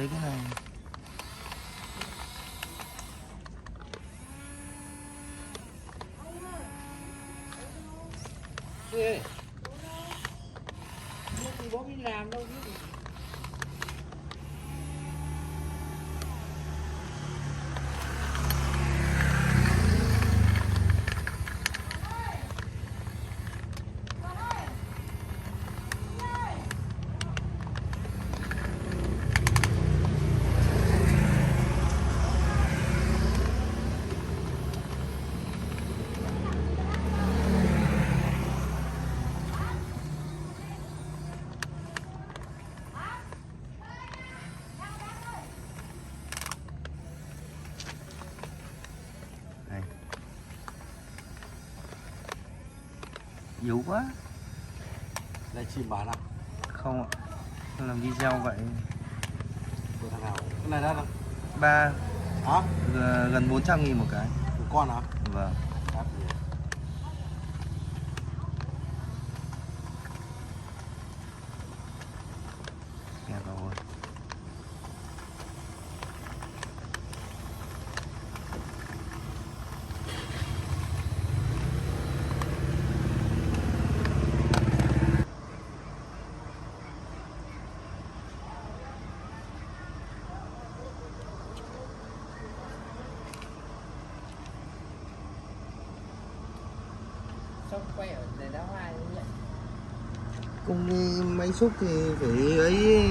mấy cái này. Ê, bố đi làm đâu chứ. Đây. Yếu quá. Đây chim bán à? Không ạ. Tôi làm video vậy. Của thằng nào? Cái này đó là Ba hả? gần 400.000 một cái. Của con hả? Vâng. Đắt nhỉ. Kẹt vào rồi. Xong quay ở đây đá hoa như vậy. Công đi máy xúc thì phải ấy.